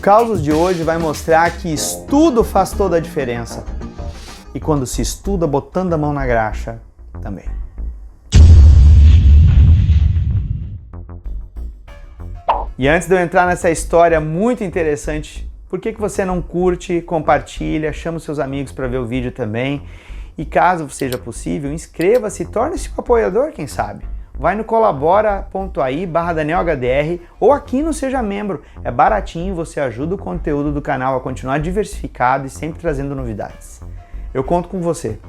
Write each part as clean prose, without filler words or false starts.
Causos de hoje vai mostrar que estudo faz toda a diferença. E quando se estuda botando a mão na graxa, também. E antes de eu entrar nessa história muito interessante, por que você não curte, compartilha, chama os seus amigos para ver o vídeo também? E caso seja possível, inscreva-se e torne-se um apoiador, quem sabe? Vai no colabora.ai/DanielHDR ou aqui no Seja Membro. É baratinho, você ajuda o conteúdo do canal a continuar diversificado e sempre trazendo novidades. Eu conto com você.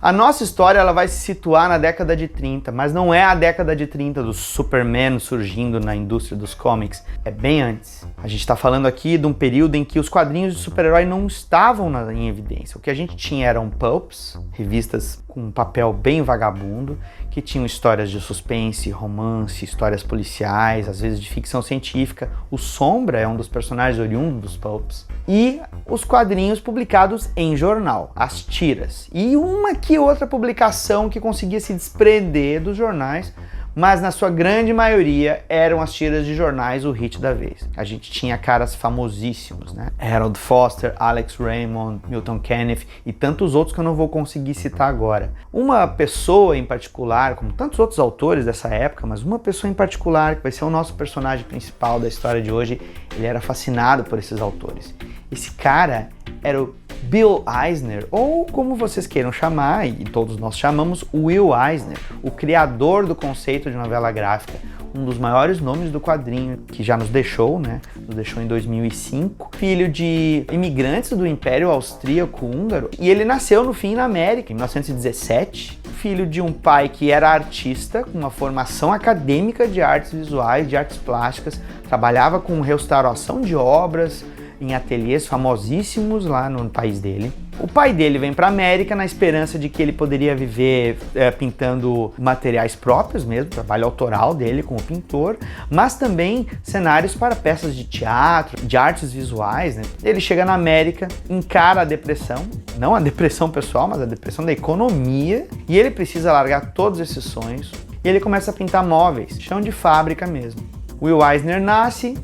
A nossa história ela vai se situar na década de 30, mas não é a década de 30 do Superman surgindo na indústria dos comics, é bem antes. A gente está falando aqui de um período em que os quadrinhos de super-herói não estavam em evidência. O que a gente tinha eram pulps, revistas com um papel bem vagabundo, que tinham histórias de suspense, romance, histórias policiais, às vezes de ficção científica. O Sombra é um dos personagens oriundos dos pulps. E os quadrinhos publicados em jornal, as tiras. E uma que outra publicação que conseguia se desprender dos jornais, mas na sua grande maioria eram as tiras de jornais o hit da vez. A gente tinha caras famosíssimos, né? Harold Foster, Alex Raymond, Milton Caniff e tantos outros que eu não vou conseguir citar agora. Uma pessoa em particular, como tantos outros autores dessa época, mas uma pessoa em particular, que vai ser o nosso personagem principal da história de hoje, ele era fascinado por esses autores. Esse cara era o Bill Eisner, ou como vocês queiram chamar, e todos nós chamamos, Will Eisner, o criador do conceito de novela gráfica, um dos maiores nomes do quadrinho, que já nos deixou, né? Nos deixou em 2005, filho de imigrantes do Império Austríaco-Húngaro, e ele nasceu no fim na América, em 1917, filho de um pai que era artista, com uma formação acadêmica de artes visuais, de artes plásticas, trabalhava com restauração de obras, em ateliês famosíssimos lá no país dele. O pai dele vem para a América na esperança de que ele poderia viver pintando materiais próprios mesmo, trabalho autoral dele como pintor, mas também cenários para peças de teatro, de artes visuais, né? Ele chega na América, encara a depressão, não a depressão pessoal, mas a depressão da economia, e ele precisa largar todos esses sonhos, e ele começa a pintar móveis, chão de fábrica mesmo. Will Eisner nasce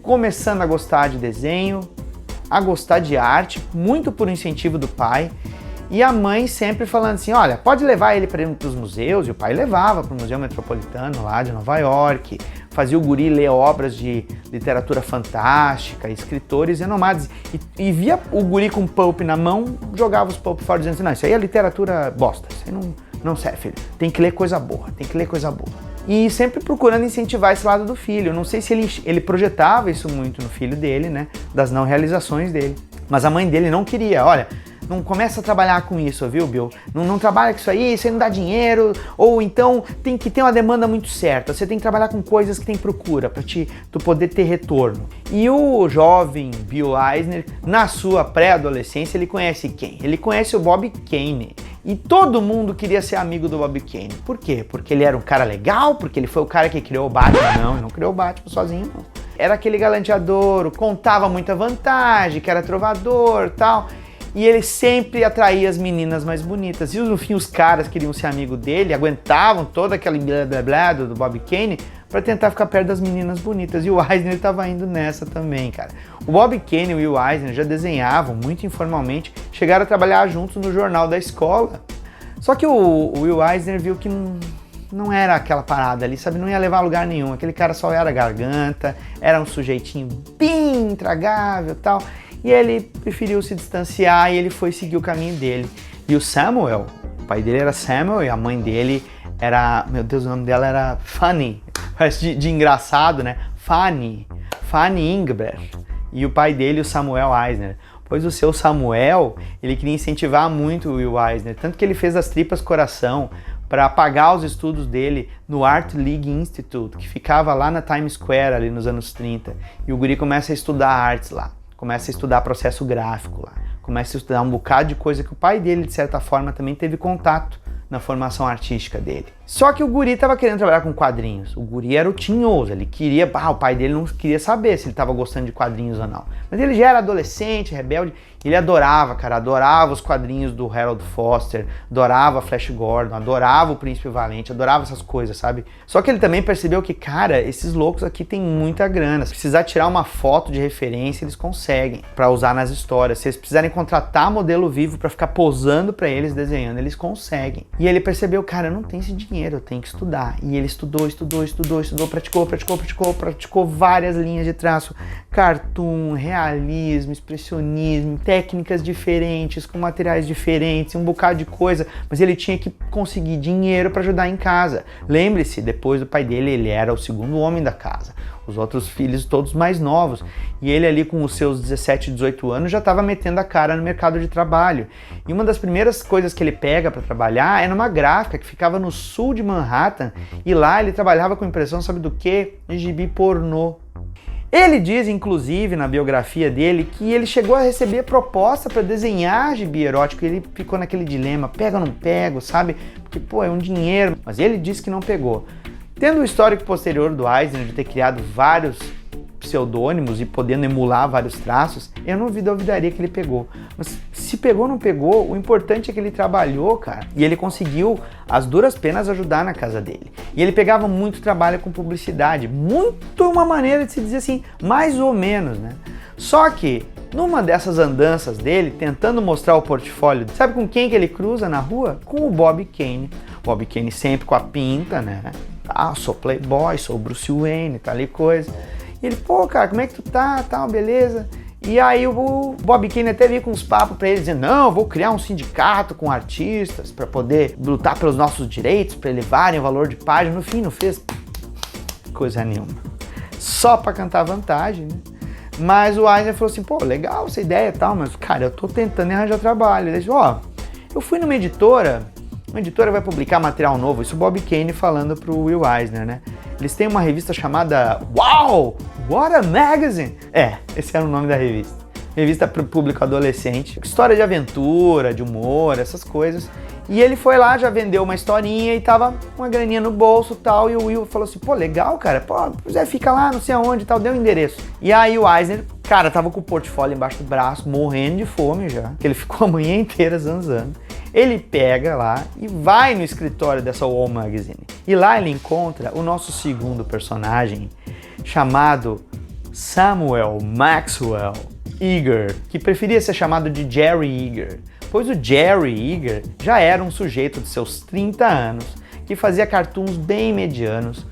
começando a gostar de desenho, a gostar de arte, muito por incentivo do pai, e a mãe sempre falando assim, olha, pode levar ele para os museus, e o pai levava para o Museu Metropolitano lá de Nova York, fazia o guri ler obras de literatura fantástica, escritores renomados, e via o guri com pulp na mão, jogava os pulp fora dizendo assim, não, isso aí é literatura bosta, isso aí não serve, filho, tem que ler coisa boa, tem que ler coisa boa. E sempre procurando incentivar esse lado do filho. Eu não sei se ele projetava isso muito no filho dele, né? Das não realizações dele. Mas a mãe dele não queria. Olha, não começa a trabalhar com isso, viu, Bill? Não trabalha com isso aí não dá dinheiro. Ou então tem que ter uma demanda muito certa. Você tem que trabalhar com coisas que tem procura para tu poder ter retorno. E o jovem Bill Eisner, na sua pré-adolescência, ele conhece quem? Ele conhece o Bob Kane. E todo mundo queria ser amigo do Bob Kane. Por quê? Porque ele era um cara legal? Porque ele foi o cara que criou o Batman? Não, ele não criou o Batman sozinho, não. Era aquele galanteador, contava muita vantagem, que era trovador e tal. E ele sempre atraía as meninas mais bonitas. E no fim os caras queriam ser amigo dele, aguentavam todo aquele blá blá blá do Bob Kane para tentar ficar perto das meninas bonitas. E o Eisner estava indo nessa também, cara. O Bob Kane e o Will Eisner já desenhavam muito informalmente, chegaram a trabalhar juntos no jornal da escola. Só que o Will Eisner viu que não era aquela parada ali, sabe? Não ia levar a lugar nenhum. Aquele cara só era garganta, era um sujeitinho bem intragável e tal. E ele preferiu se distanciar e ele foi seguir o caminho dele. E o Samuel, o pai dele era Samuel e a mãe dele era, meu Deus, o nome dela era Fanny. Parece de engraçado, né? Fanny Ingbert. E o pai dele, o Samuel Eisner. Pois o seu Samuel, ele queria incentivar muito o Will Eisner, tanto que ele fez das tripas coração para pagar os estudos dele no Art League Institute, que ficava lá na Times Square, ali nos anos 30. E o guri começa a estudar artes lá, começa a estudar processo gráfico lá, começa a estudar um bocado de coisa que o pai dele, de certa forma, também teve contato na formação artística dele. Só que o guri tava querendo trabalhar com quadrinhos. O guri era o tinhoso, ele queria... o pai dele não queria saber se ele tava gostando de quadrinhos ou não. Mas ele já era adolescente, rebelde, ele adorava, cara, adorava os quadrinhos do Harold Foster, adorava Flash Gordon, adorava o Príncipe Valente, adorava essas coisas, sabe? Só que ele também percebeu que, cara, esses loucos aqui têm muita grana. Se precisar tirar uma foto de referência, eles conseguem pra usar nas histórias. Se eles precisarem contratar modelo vivo pra ficar posando pra eles, desenhando, eles conseguem. E ele percebeu, cara, eu não tenho esse dinheiro, eu tenho que estudar. E ele estudou, praticou várias linhas de traço, cartoon, realismo, expressionismo, técnicas diferentes, com materiais diferentes, um bocado de coisa, mas ele tinha que conseguir dinheiro para ajudar em casa. Lembre-se, depois do pai dele, ele era o segundo homem da casa, os outros filhos todos mais novos, e ele ali com os seus 17, 18 anos já estava metendo a cara no mercado de trabalho. E uma das primeiras coisas que ele pega para trabalhar é numa gráfica que ficava no sul de Manhattan, e lá ele trabalhava com impressão, sabe do quê? De gibi pornô. Ele diz, inclusive, na biografia dele, que ele chegou a receber proposta para desenhar gibi erótico e ele ficou naquele dilema, pega ou não pego, sabe? Porque, pô, é um dinheiro. Mas ele disse que não pegou. Tendo o histórico posterior do Eisner de ter criado vários pseudônimos e podendo emular vários traços, eu não duvidaria que ele pegou. Mas se pegou ou não pegou, o importante é que ele trabalhou, cara, e ele conseguiu, às duras penas, ajudar na casa dele. E ele pegava muito trabalho com publicidade, muito uma maneira de se dizer assim, mais ou menos, né? Só que, numa dessas andanças dele, tentando mostrar o portfólio, sabe com quem que ele cruza na rua? Com o Bob Kane. Bob Kane sempre com a pinta, né? Ah, sou playboy, sou Bruce Wayne, tal e coisa. E ele, pô, cara, como é que tu tá, tal, beleza? E aí o Bob Kane até veio com uns papos pra ele, dizendo, não, eu vou criar um sindicato com artistas pra poder lutar pelos nossos direitos, pra elevarem o valor de página. No fim, não fez coisa nenhuma. Só pra cantar vantagem, né? Mas o Eisner falou assim, pô, legal essa ideia e tal, mas, cara, eu tô tentando arranjar trabalho. Ele disse, ó, eu fui numa editora, uma editora vai publicar material novo, isso o Bob Kane falando pro Will Eisner, né? Eles têm uma revista chamada Wow! What a Magazine! Esse era o nome da revista. Revista para o público adolescente. História de aventura, de humor, essas coisas. E ele foi lá, já vendeu uma historinha e tava uma graninha no bolso e tal. E o Will falou assim, pô, legal, cara. Pô, fica lá, não sei aonde e tal. Deu o endereço. E aí o Eisner, cara, tava com o portfólio embaixo do braço, morrendo de fome já. Que ele ficou a manhã inteira zanzando. Ele pega lá e vai no escritório dessa Wall Magazine. E lá ele encontra o nosso segundo personagem, chamado Samuel Maxwell Eager, que preferia ser chamado de Jerry Eager, pois o Jerry Eager já era um sujeito de seus 30 anos, que fazia cartoons bem medianos,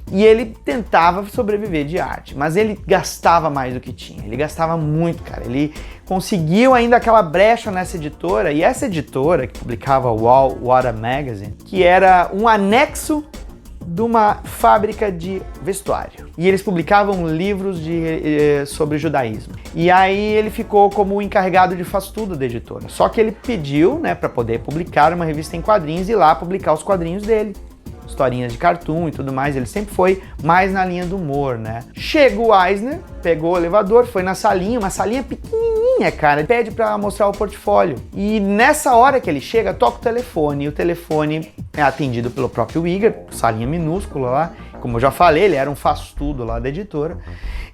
e ele tentava sobreviver de arte, mas ele gastava mais do que tinha, ele gastava muito, cara, ele conseguiu ainda aquela brecha nessa editora, e essa editora que publicava o What a Magazine, que era um anexo de uma fábrica de vestuário. E eles publicavam livros sobre judaísmo. E aí ele ficou como o encarregado de faz tudo da editora. Só que ele pediu, né, para poder publicar uma revista em quadrinhos e lá publicar os quadrinhos dele. Historinhas de cartoon e tudo mais, ele sempre foi mais na linha do humor, né? Chega o Eisner, pegou o elevador, foi na salinha, uma salinha pequenininha, cara, pede pra mostrar o portfólio. E nessa hora que ele chega, toca o telefone, e o telefone é atendido pelo próprio Eager, salinha minúscula lá, como eu já falei, ele era um faz-tudo lá da editora.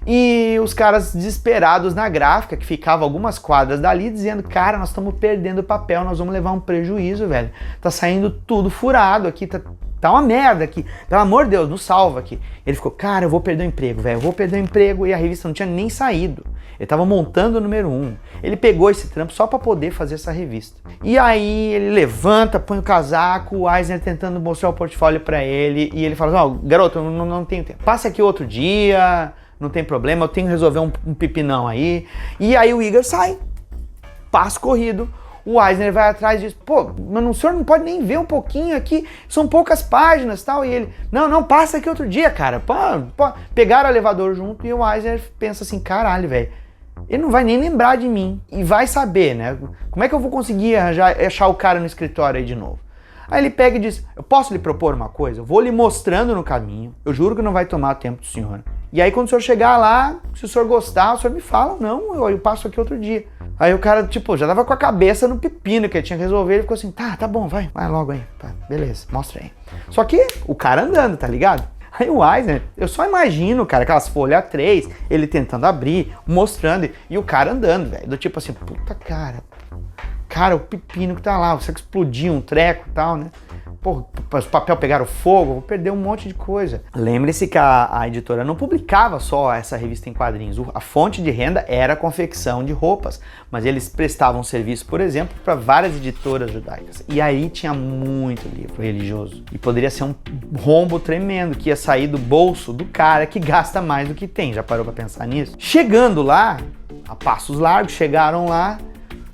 E os caras desesperados na gráfica, que ficava algumas quadras dali, dizendo, cara, nós estamos perdendo papel, nós vamos levar um prejuízo, velho. Tá saindo tudo furado aqui, tá uma merda aqui, pelo amor de Deus, nos salva aqui. Ele ficou, cara, eu vou perder o emprego, velho, eu vou perder o emprego, e a revista não tinha nem saído. Ele tava montando o número 1. Ele pegou esse trampo só para poder fazer essa revista. E aí ele levanta, põe o casaco, o Eisner tentando mostrar o portfólio para ele, e ele fala, ó, garoto, eu não tenho tempo. Passa aqui outro dia, não tem problema, eu tenho que resolver um pepinão aí. E aí o Eager sai, passo corrido. O Eisner vai atrás e diz, pô, mas o senhor não pode nem ver um pouquinho aqui, são poucas páginas e tal. E ele, não, passa aqui outro dia, cara. Pô. Pegaram o elevador junto e o Eisner pensa assim, caralho, velho, ele não vai nem lembrar de mim. E vai saber, né? Como é que eu vou conseguir achar o cara no escritório aí de novo? Aí ele pega e diz, eu posso lhe propor uma coisa? Eu vou lhe mostrando no caminho, eu juro que não vai tomar tempo do senhor. E aí quando o senhor chegar lá, se o senhor gostar, o senhor me fala, não, eu passo aqui outro dia. Aí o cara, tipo, já tava com a cabeça no pepino que ele tinha que resolver. Ele ficou assim, tá bom, vai logo aí. Tá, beleza, mostra aí. Só que o cara andando, tá ligado? Aí o Eisner, eu só imagino, cara, aquelas folhas A3, ele tentando abrir, mostrando, e o cara andando, velho. Do tipo assim, puta cara, o pepino que tá lá, você que explodiu um treco e tal, né? Pô, os papel pegaram fogo, vou perder um monte de coisa. Lembre-se que a editora não publicava só essa revista em quadrinhos. A fonte de renda era a confecção de roupas, mas eles prestavam serviço, por exemplo, para várias editoras judaicas. E aí tinha muito livro religioso. E poderia ser um rombo tremendo que ia sair do bolso do cara que gasta mais do que tem. Já parou para pensar nisso? Chegando lá, a passos largos, chegaram lá,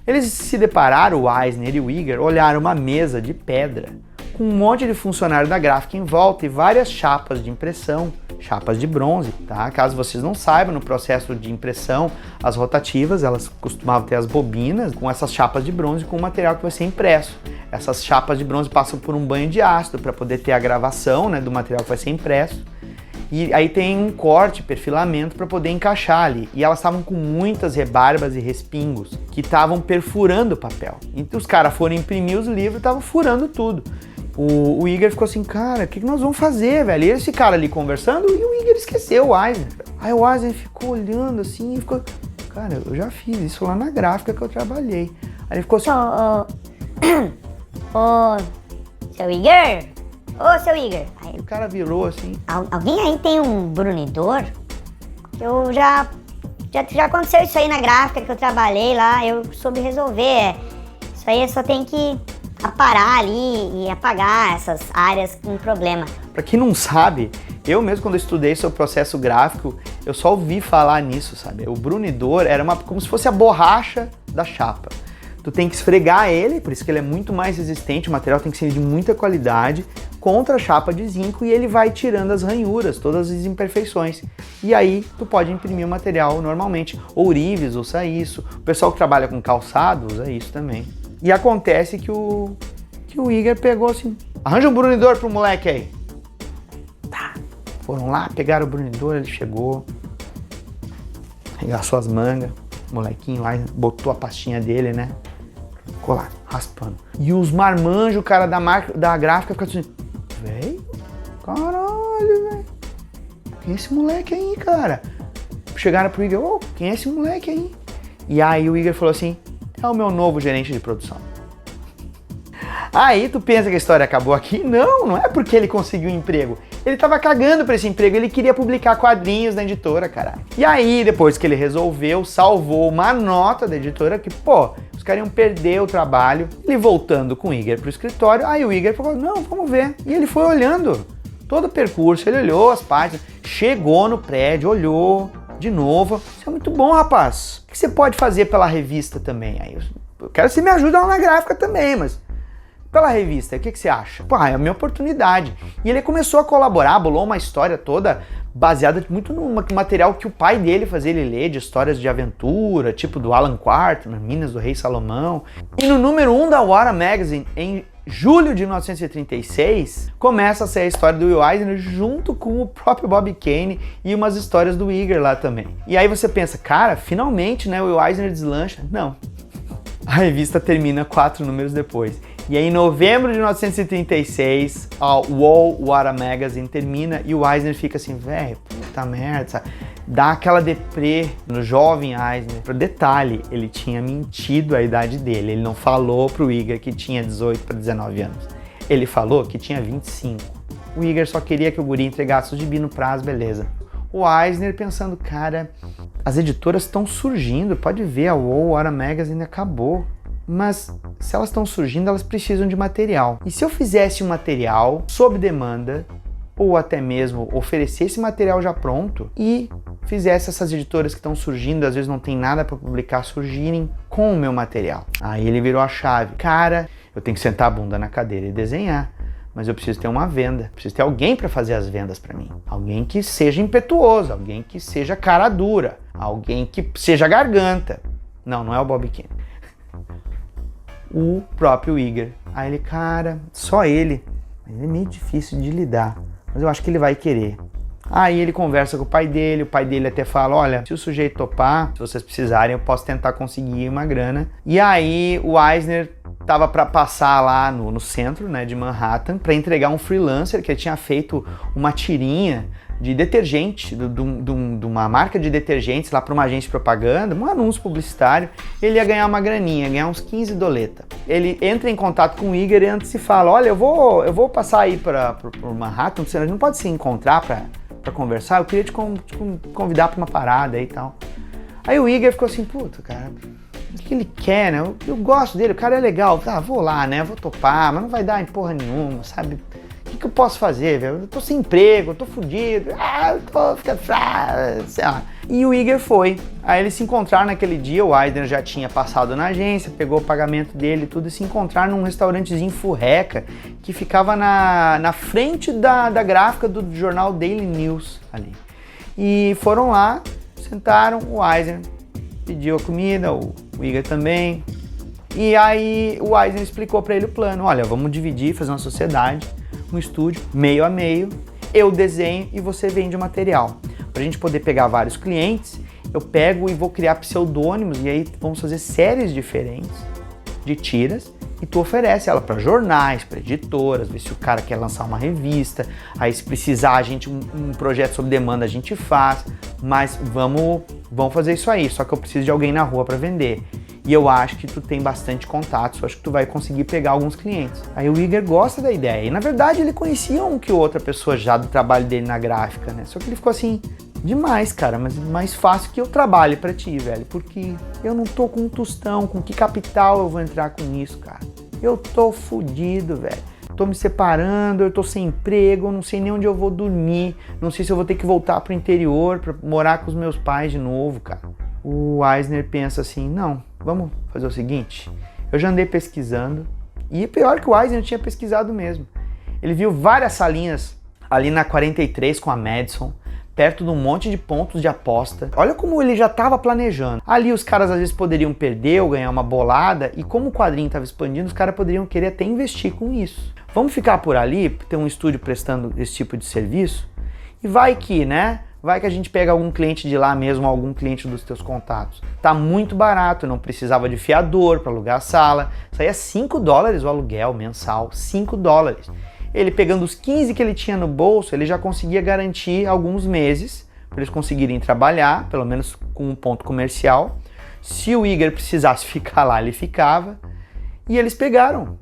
eles se depararam, o Eisner e o Iger, olharam uma mesa de pedra com um monte de funcionário da gráfica em volta e várias chapas de impressão, chapas de bronze, tá? Caso vocês não saibam, no processo de impressão, as rotativas, elas costumavam ter as bobinas com essas chapas de bronze com o material que vai ser impresso. Essas chapas de bronze passam por um banho de ácido para poder ter a gravação, né, do material que vai ser impresso. E aí tem um corte, perfilamento para poder encaixar ali. E elas estavam com muitas rebarbas e respingos que estavam perfurando o papel. Então os caras foram imprimir os livros e estavam furando tudo. O Iger ficou assim, cara, o que nós vamos fazer, velho? E esse cara ali conversando e o Iger esqueceu o Eisner. Aí o Eisner ficou olhando assim e ficou, cara, eu já fiz isso lá na gráfica que eu trabalhei. Aí ele ficou assim, seu Iger? Ô, seu Iger. Aí o cara virou assim. Alguém aí tem um brunidor? Eu já aconteceu isso aí na gráfica que eu trabalhei lá, eu soube resolver. Isso aí só tem que aparar ali e apagar essas áreas com problema. Pra quem não sabe, eu mesmo quando eu estudei sobre processo gráfico, eu só ouvi falar nisso, sabe? O brunidor era como se fosse a borracha da chapa. Tu tem que esfregar ele, por isso que ele é muito mais resistente, o material tem que ser de muita qualidade, contra a chapa de zinco e ele vai tirando as ranhuras, todas as imperfeições. E aí tu pode imprimir o material normalmente. Ourives usa isso, o pessoal que trabalha com calçado usa isso também. E acontece que o Iger pegou assim, arranja um brunidor pro moleque aí. Tá, foram lá, pegaram o brunidor, ele chegou, arregaçou as mangas, o molequinho lá botou a pastinha dele, né? Ficou lá, raspando. E os marmanjos, o cara da gráfica ficou assim, véi, caralho, velho. Quem é esse moleque aí, cara? Chegaram pro Iger, quem é esse moleque aí? E aí o Iger falou assim, é o meu novo gerente de produção. Aí tu pensa que a história acabou aqui? Não é porque ele conseguiu um emprego. Ele tava cagando pra esse emprego, ele queria publicar quadrinhos na editora, caralho. E aí, depois que ele resolveu, salvou uma nota da editora que, os caras iam perder o trabalho. Ele voltando com o Iger pro escritório, aí o Iger falou, não, vamos ver. E ele foi olhando todo o percurso, ele olhou as páginas, chegou no prédio, olhou de novo. Isso é muito bom, rapaz. O que você pode fazer pela revista também? Aí eu quero que você me ajude lá na gráfica também, mas pela revista, o que você acha? É a minha oportunidade. E ele começou a colaborar, bolou uma história toda baseada muito no material que o pai dele fazia ele ler, de histórias de aventura, tipo do Alan Quarterman, Minas do Rei Salomão. E no número 1 da Wara Magazine, em julho de 1936, começa a ser a história do Will Eisner junto com o próprio Bob Kane e umas histórias do Iger lá também. E aí você pensa, cara, finalmente, né, o Will Eisner deslancha. Não. A revista termina 4 números depois. E aí, em novembro de 1936, a Wara Magazine termina e o Eisner fica assim, velho, puta merda, sabe? Dá aquela deprê no jovem Eisner. Por detalhe, ele tinha mentido a idade dele. Ele não falou pro Iger que tinha 18 para 19 anos. Ele falou que tinha 25. O Iger só queria que o guri entregasse o gibi no prazo, beleza. O Eisner pensando, cara, as editoras estão surgindo, pode ver, a Wara Magazine acabou. Mas se elas estão surgindo, elas precisam de material. E se eu fizesse um material sob demanda, ou até mesmo oferecesse material já pronto e fizesse essas editoras que estão surgindo, às vezes não tem nada para publicar, surgirem com o meu material. Aí ele virou a chave. Cara, eu tenho que sentar a bunda na cadeira e desenhar. Mas eu preciso ter uma venda, preciso ter alguém para fazer as vendas para mim. Alguém que seja impetuoso, alguém que seja cara dura, alguém que seja garganta. Não é o Bob Kane. O próprio Iger. Aí ele, cara, só ele. Ele é meio difícil de lidar, mas eu acho que ele vai querer. Aí ele conversa com o pai dele até fala, olha, se o sujeito topar, se vocês precisarem, eu posso tentar conseguir uma grana. E aí o Eisner tava para passar lá no centro, né, de Manhattan, para entregar um freelancer que ele tinha feito uma tirinha de detergente, de uma marca de detergentes lá para uma agência de propaganda, um anúncio publicitário. Ele ia ganhar uma graninha, ganhar uns 15 doleta. Ele entra em contato com o Iger e antes se fala, olha, eu vou passar aí para Manhattan, você não pode se encontrar para conversar, eu queria te convidar para uma parada aí e tal. Aí o Iger ficou assim, puta, cara, o que ele quer, né? Eu gosto dele, o cara é legal, tá, vou lá, né, vou topar, mas não vai dar em porra nenhuma, sabe? O que eu posso fazer, velho? Eu tô sem emprego, eu tô fudido, eu tô ficando, sei lá. E o Iger foi. Aí eles se encontraram naquele dia, o Eisner já tinha passado na agência, pegou o pagamento dele e tudo, e se encontraram num restaurantezinho furreca, que ficava na frente da gráfica do jornal Daily News ali. E foram lá, sentaram, o Eisner pediu a comida, o Iger também. E aí o Eisner explicou para ele o plano, olha, vamos dividir, fazer uma sociedade, um estúdio, meio a meio, eu desenho e você vende o material. Pra gente poder pegar vários clientes, eu pego e vou criar pseudônimos e aí vamos fazer séries diferentes de tiras e tu oferece ela para jornais, para editoras, ver se o cara quer lançar uma revista, aí se precisar a gente, um projeto sob demanda a gente faz, mas vamos fazer isso aí, só que eu preciso de alguém na rua para vender. E eu acho que tu tem bastante contatos, eu acho que tu vai conseguir pegar alguns clientes. Aí o Iger gosta da ideia. E na verdade ele conhecia um que outra pessoa já do trabalho dele na gráfica, né? Só que ele ficou assim, demais, cara, mas mais fácil que eu trabalhe pra ti, velho. Porque eu não tô com um tostão, com que capital eu vou entrar com isso, cara? Eu tô fudido, velho. Tô me separando, eu tô sem emprego, eu não sei nem onde eu vou dormir. Não sei se eu vou ter que voltar pro interior pra morar com os meus pais de novo, cara. O Eisner pensa assim, não, vamos fazer o seguinte, eu já andei pesquisando, e pior que o Eisner tinha pesquisado mesmo. Ele viu várias salinhas ali na 43 com a Madison, perto de um monte de pontos de aposta. Olha como ele já estava planejando. Ali os caras às vezes poderiam perder ou ganhar uma bolada, e como o quadrinho estava expandindo, os caras poderiam querer até investir com isso. Vamos ficar por ali, ter um estúdio prestando esse tipo de serviço, e vai que, né? Vai que a gente pega algum cliente de lá mesmo, algum cliente dos teus contatos. Tá muito barato, não precisava de fiador para alugar a sala. Saía $5 o aluguel mensal, $5. Ele pegando os 15 que ele tinha no bolso, ele já conseguia garantir alguns meses para eles conseguirem trabalhar, pelo menos com um ponto comercial. Se o Iger precisasse ficar lá, ele ficava. E eles pegaram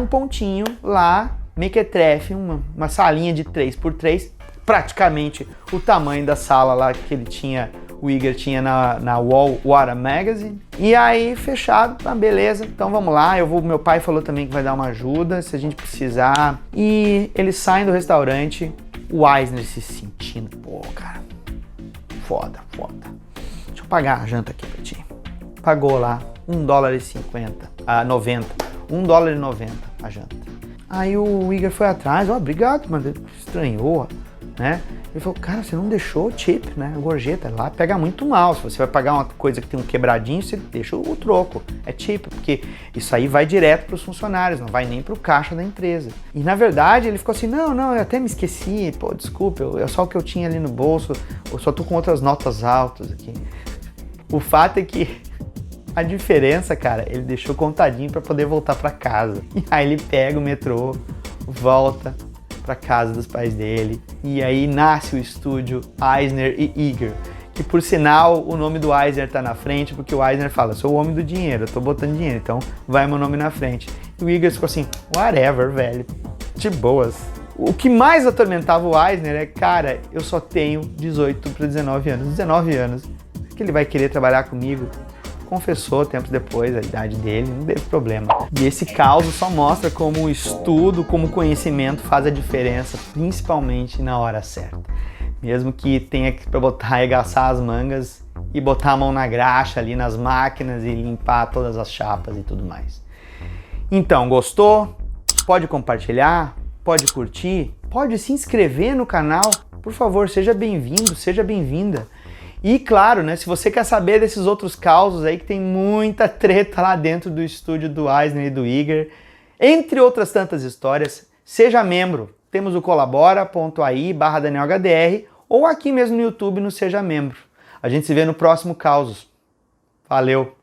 um pontinho lá, mequetrefe, uma salinha de 3x3, praticamente o tamanho da sala lá que ele tinha, o Iger tinha na Wall Water Magazine. E aí, fechado, tá, beleza, então vamos lá, meu pai falou também que vai dar uma ajuda, se a gente precisar. E eles saem do restaurante, o Eisner se sentindo, pô, cara, foda. Deixa eu pagar a janta aqui pra ti. Pagou lá $1,50, $1,90 a janta. Aí o Iger foi atrás, obrigado, mas estranhou, né? Ele falou, cara, você não deixou o tip, né? A gorjeta lá pega muito mal. Se você vai pagar uma coisa que tem um quebradinho, você deixa o troco. É tip, porque isso aí vai direto para os funcionários, não vai nem para o caixa da empresa. E na verdade ele ficou assim, não, eu até me esqueci, pô, desculpa, é só o que eu tinha ali no bolso, eu só tô com outras notas altas aqui. O fato é que a diferença, cara, ele deixou contadinho para poder voltar para casa. E aí ele pega o metrô, volta para casa dos pais dele, e aí nasce o estúdio Eisner e Iger, que por sinal o nome do Eisner tá na frente, porque o Eisner fala, sou o homem do dinheiro, eu tô botando dinheiro, então vai meu nome na frente. E o Iger ficou assim, whatever, velho, de boas. O que mais atormentava o Eisner é, cara, eu só tenho 18 para 19 anos, que ele vai querer trabalhar comigo? Confessou tempos depois a idade dele, não teve problema. E esse caos só mostra como o estudo, como o conhecimento faz a diferença, principalmente na hora certa. Mesmo que tenha que arregaçar as mangas e botar a mão na graxa ali nas máquinas e limpar todas as chapas e tudo mais. Então, gostou? Pode compartilhar, pode curtir, pode se inscrever no canal. Por favor, seja bem-vindo, seja bem-vinda. E claro, né, se você quer saber desses outros causos aí, que tem muita treta lá dentro do estúdio do Eisner e do Iger, entre outras tantas histórias, seja membro. temos o colabora.ai/DanielHDR ou aqui mesmo no YouTube no Seja Membro. A gente se vê no próximo Causos. Valeu!